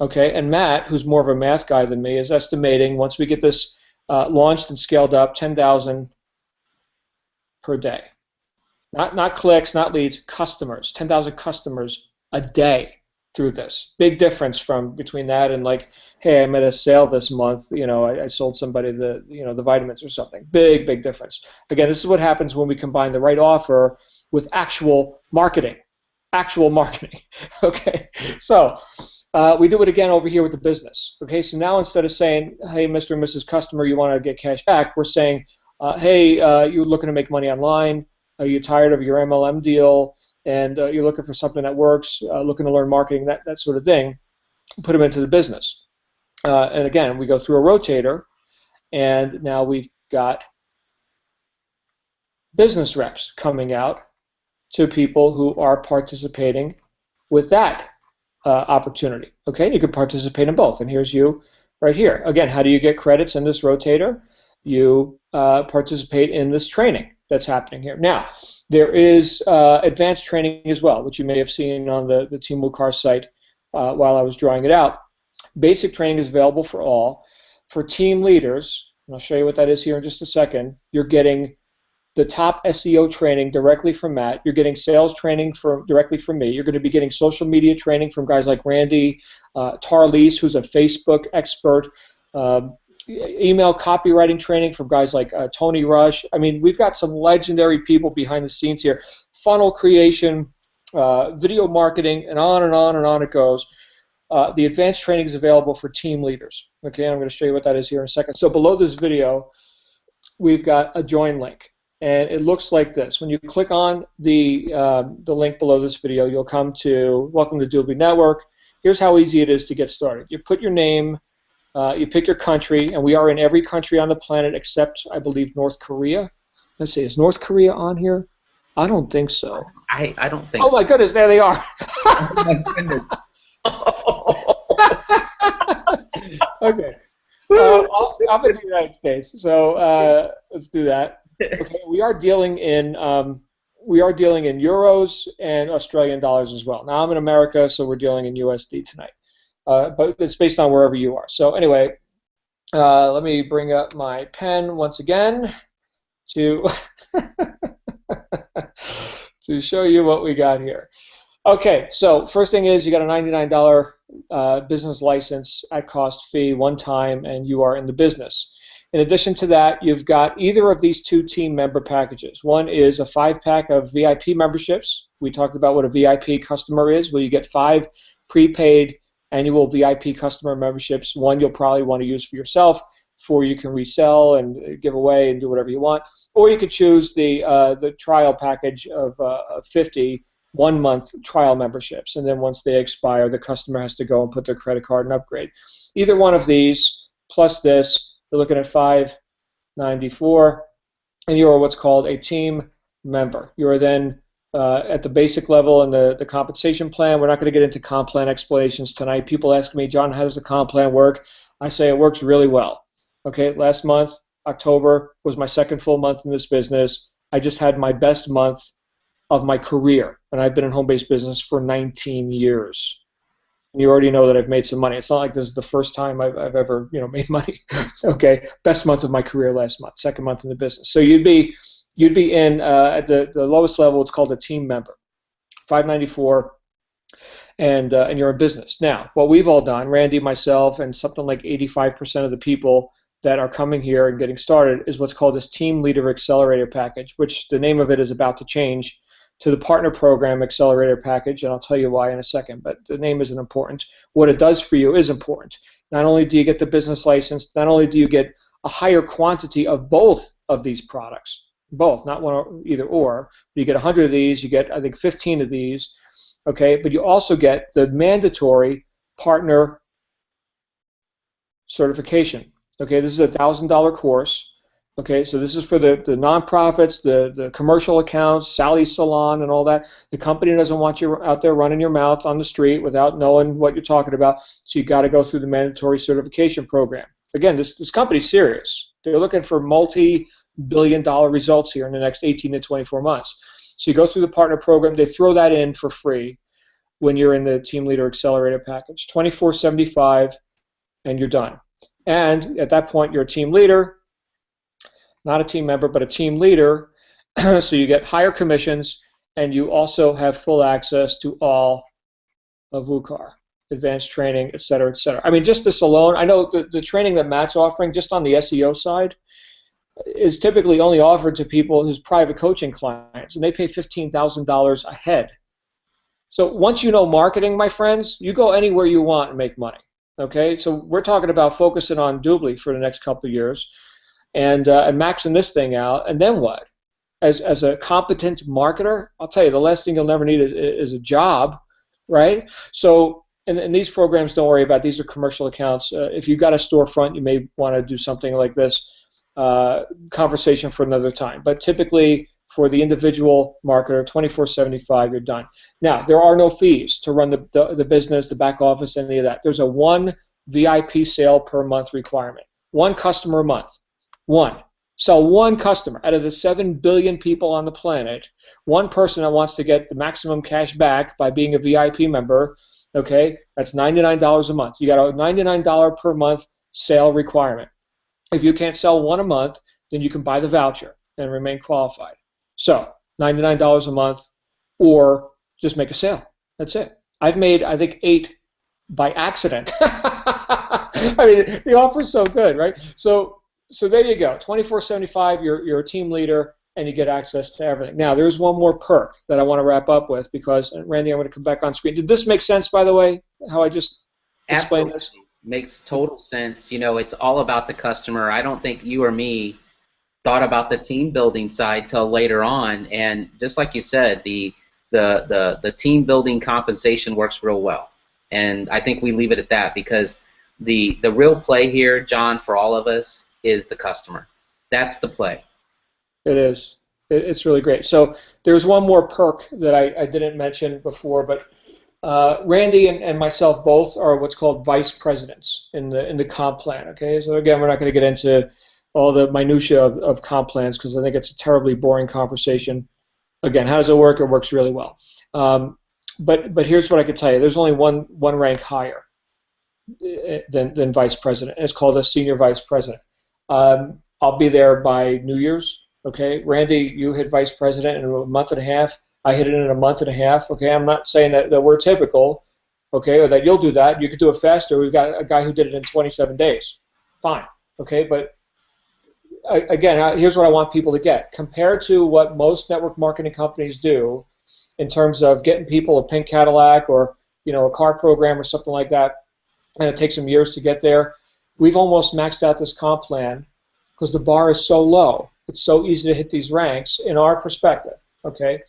S1: Okay, and Matt, who's more of a math guy than me, is estimating once we get this launched and scaled up, 10,000 per day. Not clicks, not leads, customers. 10,000 customers a day through this. Big difference from between that and like, hey, I made a sale this month. I sold somebody the vitamins or something. Big difference. Again, this is what happens when we combine the right offer with actual marketing. Actual marketing. Okay, so we do it again over here with the business. Okay, so now instead of saying, hey, Mr. and Mrs. Customer, you want to get cash back, we're saying, hey, you're looking to make money online. Are you tired of your MLM deal and you're looking for something that works, looking to learn marketing, that sort of thing, put them into the business. And again, we go through a rotator, and now we've got business reps coming out to people who are participating with that opportunity. Okay, you could participate in both, and here's you right here. Again, how do you get credits in this rotator? You participate in this training that's happening here. Now, there is advanced training as well, which you may have seen on the Team Wukar site while I was drawing it out. Basic training is available for all. For team leaders, and I'll show you what that is here in just a second, you're getting the top SEO training directly from Matt. You're getting sales training directly from me. You're going to be getting social media training from guys like Randy Tarlease, who's a Facebook expert, email copywriting training from guys like Tony Rush. I mean, we've got some legendary people behind the scenes here. Funnel creation, video marketing, and on and on and on it goes. The advanced training is available for team leaders. Okay, I'm going to show you what that is here in a second. So below this video, we've got a join link, and it looks like this. When you click on the link below this video, you'll come to Welcome to Doobly Network. Here's how easy it is to get started. You put your name, you pick your country, and we are in every country on the planet except, I believe, North Korea. Let's see, is North Korea on here? I don't think so.
S2: I don't think so.
S1: Oh my goodness, there they are.
S2: Oh my goodness.
S1: Okay. I'm in the United States, so let's do that. Okay, we are dealing in euros and Australian dollars as well. Now I'm in America, so we're dealing in USD tonight. But it's based on wherever you are. So anyway, let me bring up my pen once again to to show you what we got here. Okay, so first thing is you got a $99 business license at cost fee one time, and you are in the business. In addition to that, you've got either of these two team member packages. One is a 5-pack of VIP memberships. We talked about what a VIP customer is, where you get 5 prepaid annual VIP customer memberships. One you'll probably want to use for yourself, 4 you can resell and give away and do whatever you want. Or you could choose the trial package of 50 one-month trial memberships, and then once they expire, the customer has to go and put their credit card and upgrade. Either one of these plus this, you're looking at $594, and you are what's called a team member. You are then at the basic level in the compensation plan. We're not going to get into comp plan explanations tonight. People ask me, John, how does the comp plan work? I say it works really well. Okay, last month, October, was my second full month in this business. I just had my best month of my career, and I've been in home-based business for 19 years. And you already know that I've made some money. It's not like this is the first time I've ever made money. Okay, best month of my career last month, second month in the business. So you'd be in at the lowest level. It's called a team member, $594, and you're in business. Now, what we've all done, Randy, myself, and something like 85% of the people that are coming here and getting started, is what's called this Team Leader Accelerator Package, which the name of it is about to change to the Partner Program Accelerator Package, and I'll tell you why in a second, but the name isn't important. What it does for you is important. Not only do you get the business license, not only do you get a higher quantity of both of these products, both, not one or either or. You get 100 of these, you get, I think, 15 of these, okay, but you also get the mandatory partner certification. Okay, this is a $1,000 course. Okay, so this is for the nonprofits, the commercial accounts, Sally's Salon, and all that. The company doesn't want you out there running your mouth on the street without knowing what you're talking about, so you got to go through the mandatory certification program. Again, this company's serious. They're looking for multi-billion-dollar results here in the next 18 to 24 months. So you go through the partner program. They throw that in for free. when you're in the Team Leader Accelerator package. $24.75, and you're done. And at that point, you're a team leader, not a team member, but a team leader. So you get higher commissions, and you also have full access to all of Wukar, advanced training, et cetera, et cetera. I mean, just this alone, I know the training that Matt's offering just on the SEO side is typically only offered to people who's private coaching clients, and they pay $15,000 a head. So once you know marketing, my friends, you go anywhere you want and make money. Okay, so we're talking about focusing on Doobly for the next couple of years and maxing this thing out, and then what? As a competent marketer, I'll tell you, the last thing you'll never need is a job, right? So, and these programs, don't worry about, these are commercial accounts. If you've got a storefront, you may want to do something like this. Conversation for another time. But typically, for the individual marketer, $24.75, you're done. Now, there are no fees to run the business, the back office, any of that. There's a one VIP sale per month requirement. One customer a month. One. Sell one customer out of the 7 billion people on the planet. One person that wants to get the maximum cash back by being a VIP member, okay, that's $99 a month. You got a $99 per month sale requirement. If you can't sell one a month, then you can buy the voucher and remain qualified. So, $99 a month, or just make a sale. That's it. I've made, I think, 8 by accident. I mean, the offer's so good, right? So there you go. $24.75. You're a team leader, and you get access to everything. Now, there's one more perk that I want to wrap up with because, Randy, I'm going to come back on screen. Did this make sense, by the way, how I just explained this?
S2: Makes total sense. You know, it's all about the customer. I don't think you or me thought about the team building side till later on, and just like you said, the team building compensation works real well, and I think we leave it at that because the real play here, John, for all of us is the customer. That's the play.
S1: It is. It's really great. So there's one more perk that I didn't mention before, but Randy and myself both are what's called vice presidents in the comp plan. Okay, so again, we're not going to get into all the minutia of comp plans because I think it's a terribly boring conversation. Again, how does it work? It works really well. But here's what I could tell you: there's only one rank higher than vice president, and it's called a senior vice president. I'll be there by New Year's. Okay, Randy, you hit vice president in a month and a half. I hit it in a month and a half. Okay, I'm not saying that we're typical, okay, or that you'll do that. You could do it faster. We've got a guy who did it in 27 days. Fine, okay, but again, here's what I want people to get. Compared to what most network marketing companies do in terms of getting people a pink Cadillac or, a car program or something like that, and it takes them years to get there, we've almost maxed out this comp plan because the bar is so low. It's so easy to hit these ranks in our perspective, okay,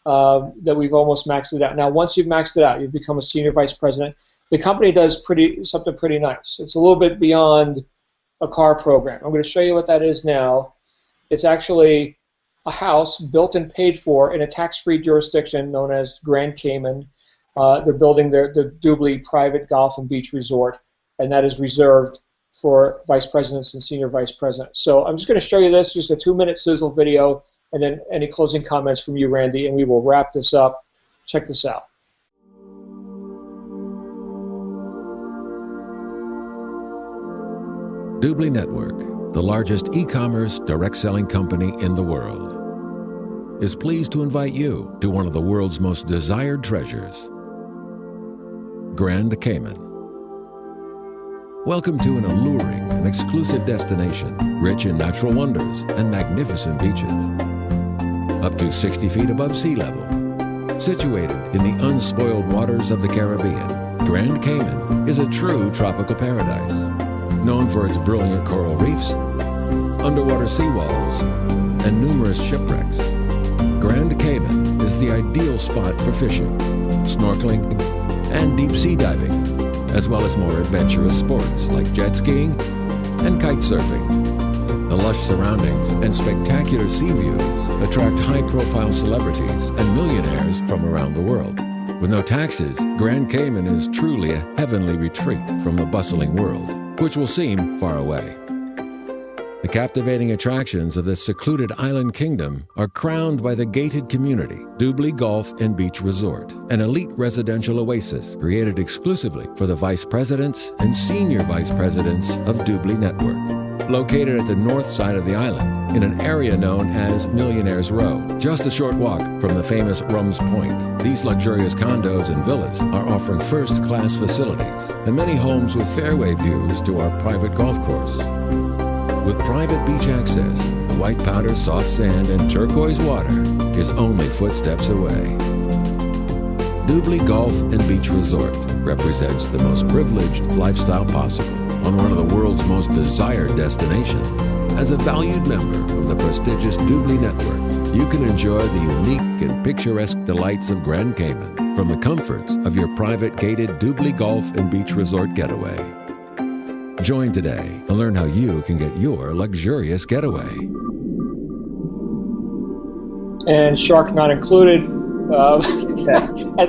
S1: that we've almost maxed it out. Now, once you've maxed it out, you've become a senior vice president. The company does something pretty nice. It's a little bit beyond a car program. I'm going to show you what that is now. It's actually a house built and paid for in a tax-free jurisdiction known as Grand Cayman. They're building the Doobly private golf and beach resort, and that is reserved for vice presidents and senior vice presidents. So I'm just going to show you this, just a 2-minute sizzle video, and then any closing comments from you, Randy, and we will wrap this up. Check this out.
S3: Doobly Network, the largest e-commerce direct selling company in the world, is pleased to invite you to one of the world's most desired treasures, Grand Cayman. Welcome to an alluring and exclusive destination, rich in natural wonders and magnificent beaches. Up to 60 feet above sea level, situated in the unspoiled waters of the Caribbean, Grand Cayman is a true tropical paradise, known for its brilliant coral reefs, underwater seawalls, and numerous shipwrecks. Grand Cayman is the ideal spot for fishing, snorkeling, and deep sea diving, as well as more adventurous sports like jet skiing and kite surfing. The lush surroundings and spectacular sea views attract high-profile celebrities and millionaires from around the world. With no taxes, Grand Cayman is truly a heavenly retreat from the bustling world, which will seem far away. The captivating attractions of this secluded island kingdom are crowned by the gated community, Dubli Golf and Beach Resort, an elite residential oasis created exclusively for the vice presidents and senior vice presidents of Dubli Network. Located at the north side of the island, in an area known as Millionaire's Row, just a short walk from the famous Rums Point, these luxurious condos and villas are offering first-class facilities and many homes with fairway views to our private golf course. With private beach access, the white powder, soft sand, and turquoise water is only footsteps away. Dubli Golf and Beach Resort represents the most privileged lifestyle possible on one of the world's most desired destinations. As a valued member of the prestigious Dubli Network, you can enjoy the unique and picturesque delights of Grand Cayman from the comforts of your private gated Dubli Golf and Beach Resort getaway. Join today and learn how you can get your luxurious getaway.
S1: And shark not included. And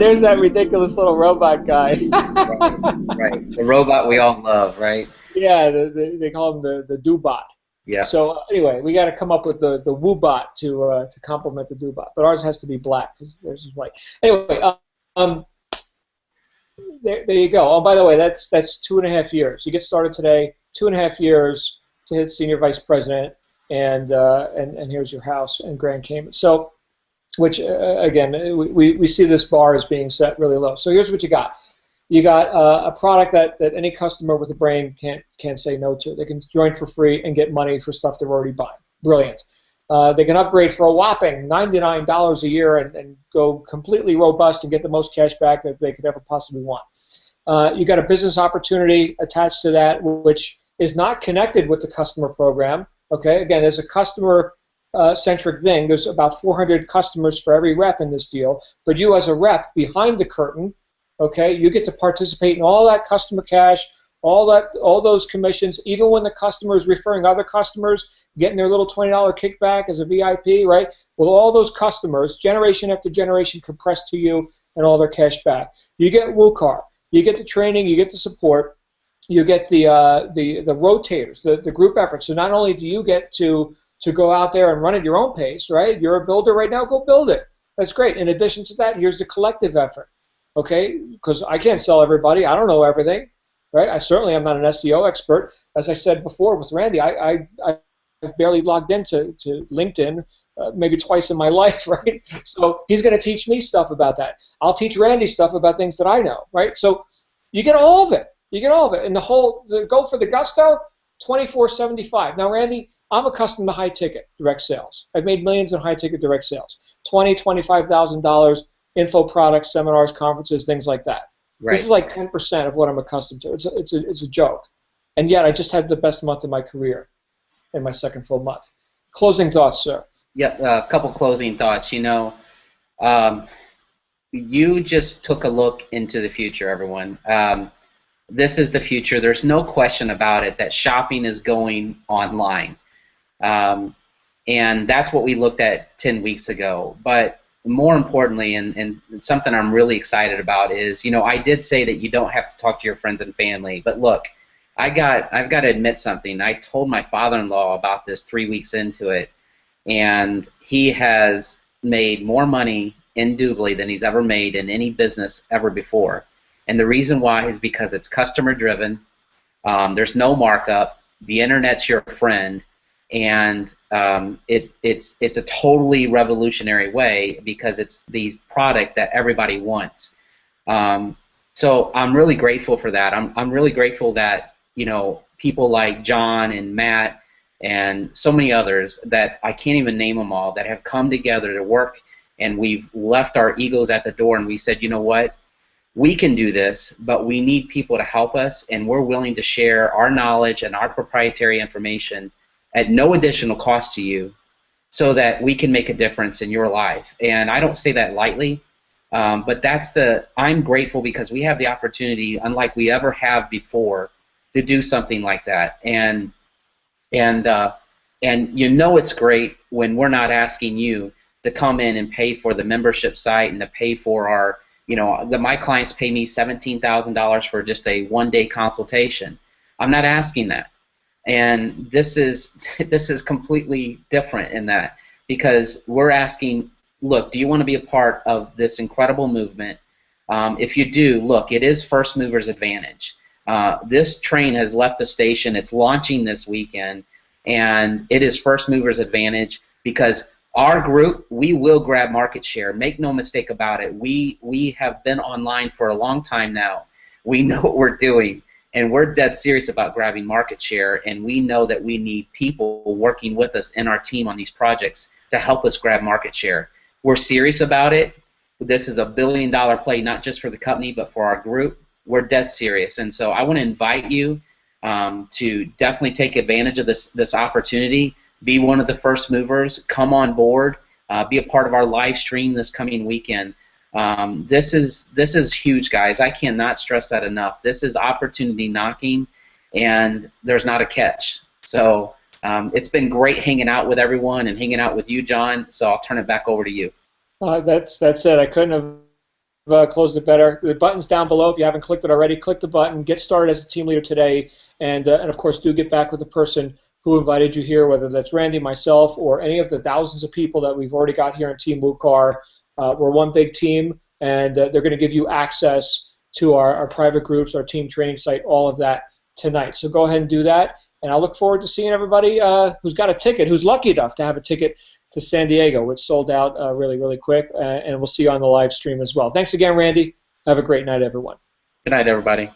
S1: there's that ridiculous little robot guy.
S2: Right. The robot we all love, right?
S1: Yeah, they call him the do-bot.
S2: Yeah.
S1: So anyway, we got to come up with the Woo-bot to complement the do-bot. But ours has to be black because theirs is white. Anyway, there you go. Oh, by the way, that's 2.5 years. You get started today, 2.5 years to hit senior vice president, and here's your house in Grand Cayman. So, which again, we see this bar as being set really low. So here's what you got. You got a product that any customer with a brain can't say no to. They can join for free and get money for stuff they're already buying. Brilliant. They can upgrade for a whopping $99 a year and go completely robust and get the most cash back that they could ever possibly want. You got a business opportunity attached to that, which is not connected with the customer program. Okay, again, as a customer centric thing, there's about 400 customers for every rep in this deal. But you, as a rep behind the curtain, okay, you get to participate in all that customer cash, all those commissions, even when the customer is referring other customers, getting their little $20 kickback as a VIP, right? Well, all those customers, generation after generation, compressed to you and all their cash back. You get Wukar, you get the training, you get the support, you get the rotators, the group efforts. So not only do you get to go out there and run at your own pace, right? You're a builder right now, go build it. That's great. In addition to that, here's the collective effort, okay? Because I can't sell everybody. I don't know everything. Right? I certainly am not an SEO expert. As I said before with Randy, I've barely logged into LinkedIn maybe twice in my life, right? So he's going to teach me stuff about that. I'll teach Randy stuff about things that I know, right? So you get all of it. You get all of it. And the go for the gusto, $24.75. Now, Randy, I'm accustomed to high-ticket direct sales. I've made millions in high-ticket direct sales, $25,000, info products, seminars, conferences, things like that. Right. This is like 10% of what I'm accustomed to. It's a joke. And yet I just had the best month of my career in my second full month. Closing thoughts, sir.
S2: Yeah, a couple closing thoughts. You know, you just took a look into the future, everyone. This is the future. There's no question about it that shopping is going online. And that's what we looked at 10 weeks ago. But more importantly, and something I'm really excited about is, you know, I did say that you don't have to talk to your friends and family, but look, I've got to admit something. I told my father-in-law about this 3 weeks into it, and he has made more money in Dubli than he's ever made in any business ever before. And the reason why is because it's customer-driven. There's no markup. The internet's your friend. And it's a totally revolutionary way because it's the product that everybody wants. So I'm really grateful for that. I'm really grateful that, you know, people like John and Matt and so many others that I can't even name them all that have come together to work, and we've left our egos at the door and we said, you know what, we can do this, but we need people to help us, and we're willing to share our knowledge and our proprietary information at no additional cost to you so that we can make a difference in your life. And I don't say that lightly, but I'm grateful because we have the opportunity, unlike we ever have before, to do something like that. And you know it's great when we're not asking you to come in and pay for the membership site and to pay for our, you know, my clients pay me $17,000 for just a one-day consultation. I'm not asking that. And this is completely different in that, because we're asking, look, do you want to be a part of this incredible movement? If you do, look, it is first movers advantage. This train has left the station. It's launching this weekend, and it is first movers advantage because our group, we will grab market share. Make no mistake about it. We have been online for a long time now. We know what we're doing, and we're dead serious about grabbing market share, and we know that we need people working with us in our team on these projects to help us grab market share. We're serious about it. This is $1 billion play, not just for the company, but for our group. We're dead serious, and so I want to invite you to definitely take advantage of this opportunity. Be one of the first movers. Come on board. Be a part of our live stream this coming weekend. This is huge, guys. I cannot stress that enough. This is opportunity knocking, and there's not a catch. So it's been great hanging out with everyone and hanging out with you, John. So I'll turn it back over to you.
S1: That's it. I couldn't have closed it better. The button's down below. If you haven't clicked it already, click the button. Get started as a team leader today, and of course, do get back with the person who invited you here, whether that's Randy, myself, or any of the thousands of people that we've already got here in Team Wukar. We're one big team, and they're going to give you access to our private groups, our team training site, all of that tonight. So go ahead and do that, and I look forward to seeing everybody who's got a ticket, who's lucky enough to have a ticket to San Diego, which sold out really, really quick, and we'll see you on the live stream as well. Thanks again, Randy. Have a great night, everyone.
S2: Good night, everybody.